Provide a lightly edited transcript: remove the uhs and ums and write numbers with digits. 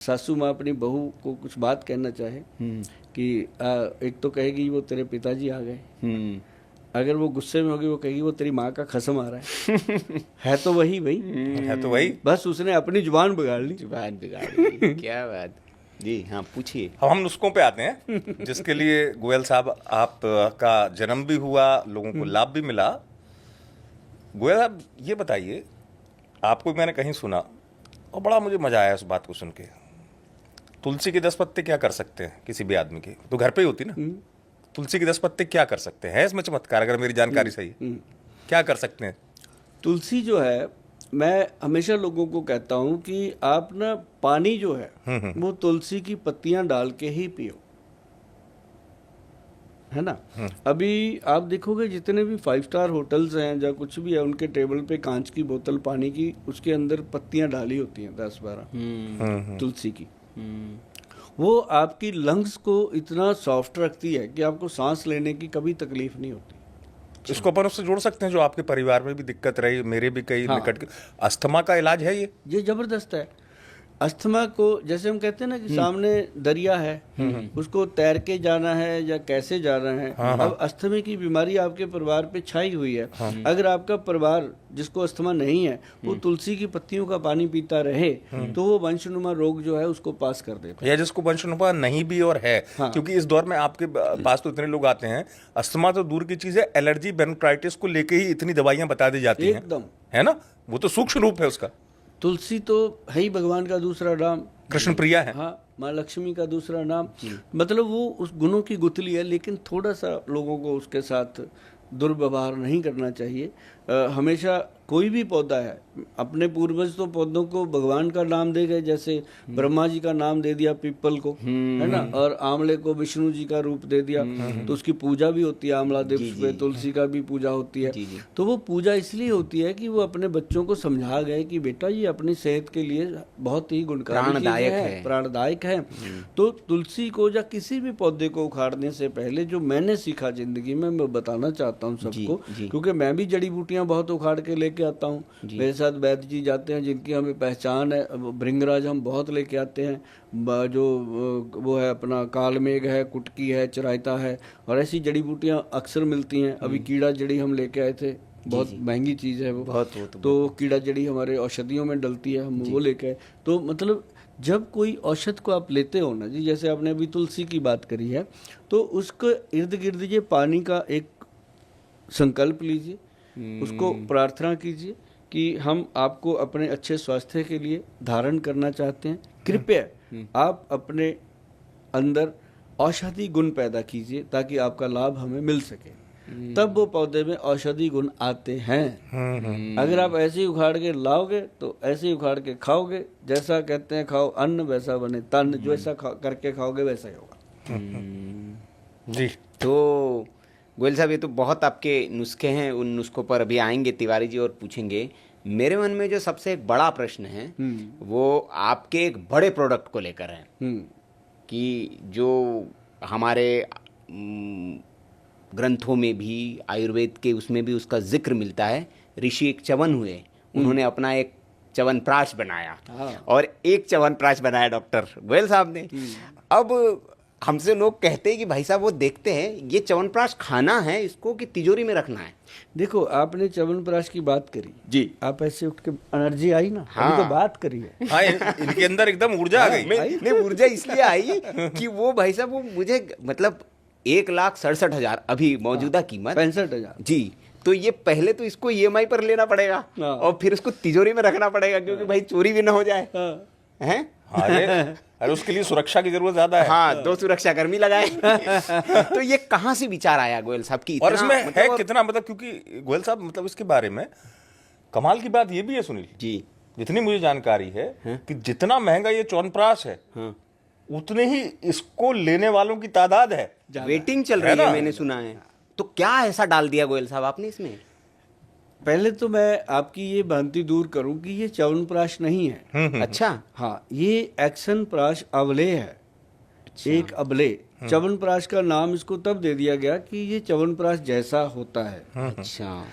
सासू माँ अपनी बहू को कुछ बात कहना चाहे कि एक तो कहेगी वो तेरे पिताजी आ गए, अगर वो गुस्से में होगी वो कहेगी वो तेरी माँ का खसम आ रहा है तो वही भाई, है तो वही, बस उसने अपनी जुबान बिगाड़ ली। क्या बात। जी हाँ, पूछिए। अब हम नुस्खों पे आते हैं जिसके लिए गोयल साहब आपका जन्म भी हुआ, लोगों को लाभ भी मिला। गोयल साहब ये बताइए, आपको मैंने कहीं सुना और बड़ा मुझे मजा आया उस बात को सुन के, तुलसी के 10 पत्ते क्या कर सकते हैं किसी भी आदमी के, तो घर पे ही होती ना, तुलसी के 10 पत्ते क्या कर सकते हैं इसमें चमत्कार, अगर मेरी जानकारी सही है क्या कर सकते हैं? तुलसी जो है, मैं हमेशा लोगों को कहता हूं कि आप ना पानी जो है वो तुलसी की पत्तियां डाल के ही पियो, है ना। अभी आप देखोगे जितने भी 5 स्टार होटल्स हैं या कुछ भी है, उनके टेबल पे कांच की बोतल पानी की, उसके अंदर पत्तियां डाली होती हैं 10-12 तुलसी की। वो आपकी लंग्स को इतना सॉफ्ट रखती है कि आपको सांस लेने की कभी तकलीफ नहीं होती। इसको अपन उससे जोड़ सकते हैं जो आपके परिवार में भी दिक्कत रही, मेरे भी कई निकट के, अस्थमा का इलाज है ये जबरदस्त है। अस्थमा को जैसे हम कहते हैं ना कि सामने दरिया है, उसको तैर के जाना है या कैसे जाना है। अब अस्थमा की बीमारी आपके परिवार पे छाई हुई है, अगर आपका परिवार जिसको अस्थमा नहीं है वो तुलसी की पत्तियों का पानी पीता रहे तो वो वंशनुमा रोग जो है उसको पास कर देता है। या जिसको वंशनुमा नहीं भी और है, क्योंकि इस दौर में आपके पास तो इतने लोग आते हैं, अस्थमा तो दूर की चीज है, एलर्जी ब्रोंकाइटिस को लेके ही इतनी दवाइयां बता दी जाती हैं, एकदम, है ना। वो तो सूक्ष्म रूप है उसका। तुलसी तो है ही भगवान का दूसरा नाम, कृष्ण प्रिया है, हाँ, माँ लक्ष्मी का दूसरा नाम। मतलब वो उस गुणों की गुथली है, लेकिन थोड़ा सा लोगों को उसके साथ दुर्व्यवहार नहीं करना चाहिए। हमेशा कोई भी पौधा है, अपने पूर्वज तो पौधों को भगवान का नाम दे गए, जैसे ब्रह्मा जी का नाम दे दिया पीपल को, है ना, और आंवले को विष्णु जी का रूप दे दिया, तो उसकी पूजा भी होती है आंवला दिवस पे, तुलसी का भी पूजा होती है। तो वो पूजा इसलिए होती है कि वो अपने बच्चों को समझा गए कि बेटा ये अपनी सेहत के लिए बहुत ही गुणकारी है, प्राणदायक है। तो तुलसी को या किसी भी पौधे को उखाड़ने से पहले जो मैंने सीखा जिंदगी में, मैं बताना चाहता हूँ सबको, क्योंकि मैं भी जड़ी बूटियां बहुत उखाड़ के लेके आता हूँ। मेरे साथ वैद्य जी जाते हैं जिनकी हमें पहचान है, भृंगराज हम बहुत लेके आते हैं, जो वो है अपना कालमेघ है, कुटकी है, चराइता है, और ऐसी जड़ी बूटियां अक्सर मिलती हैं। अभी कीड़ा जड़ी हम लेके आए थे, बहुत महंगी चीज़ है वो, तो कीड़ा जड़ी हमारे औषधियों में डलती है, हम वो लेके आए। तो मतलब जब कोई औषध को आप लेते हो ना जी, जैसे आपने अभी तुलसी की बात करी है, तो उसके इर्द गिर्द ये पानी का एक संकल्प लीजिए, उसको प्रार्थना कीजिए कि हम आपको अपने अच्छे स्वास्थ्य के लिए धारण करना चाहते हैं, कृपया आप अपने अंदर औषधि गुण पैदा कीजिए ताकि आपका लाभ हमें मिल सके। तब वो पौधे में औषधि गुण आते हैं। अगर आप ऐसे ही उखाड़ के लाओगे तो ऐसे ही उखाड़ के खाओगे, जैसा कहते हैं खाओ अन्न वैसा बने तन, जो ऐसा करके खाओगे वैसा ही होगा। जी। तो गोयल साहब, ये तो बहुत आपके नुस्खे हैं, उन नुस्खों पर अभी आएंगे तिवारी जी और पूछेंगे। मेरे मन में जो सबसे एक बड़ा प्रश्न है वो आपके एक बड़े प्रोडक्ट को लेकर है कि जो हमारे ग्रंथों में भी, आयुर्वेद के उसमें भी उसका जिक्र मिलता है। ऋषि एक च्यवन हुए, उन्होंने अपना एक च्यवनप्राश बनाया और एक च्यवनप्राश बनाया डॉक्टर गोयल साहब ने। अब हमसे लोग कहते हैं कि भाई साहब वो देखते हैं ये च्यवनप्राश खाना है इसको कि तिजोरी में रखना है। देखो, आपने च्यवनप्राश की बात करी जी, आप ऐसे उठ के एनर्जी आई ना, हाँ, तो बात करी है। हाँ, इनके अंदर एकदम ऊर्जा आ गई। नहीं, ऊर्जा इसलिए आई कि वो भाई साहब वो मुझे मतलब 1,67,000 अभी मौजूदा कीमत, 65,000 जी। तो ये पहले तो इसको EMI पर लेना पड़ेगा और फिर इसको तिजोरी में रखना पड़ेगा, क्योंकि भाई चोरी भी ना हो जाए, हैं? अरे उसके लिए सुरक्षा की जरूरत ज्यादा है। हाँ, 2 सुरक्षाकर्मी लगाए। तो ये कहाँ से विचार आया गोयल साहब की? और इसमें है कितना, मतलब क्योंकि गोयल साहब मतलब इसके बारे में कमाल की बात ये भी है सुनील जी, जितनी मुझे जानकारी है कि जितना महंगा ये च्यवनप्राश है उतने ही इसको लेने वालों की तादाद है, वेटिंग चल रही है, मैंने सुना है। तो क्या ऐसा डाल दिया गोयल साहब आपने इसमें? पहले तो मैं आपकी ये भ्रांति दूर करूं कि ये च्यवनप्राश नहीं है। अच्छा, हाँ, ये एक्शन प्राश अवले है। एक अबले, च्यवनप्राश का नाम इसको तब दे दिया गया कि ये च्यवनप्राश जैसा होता है। अच्छा।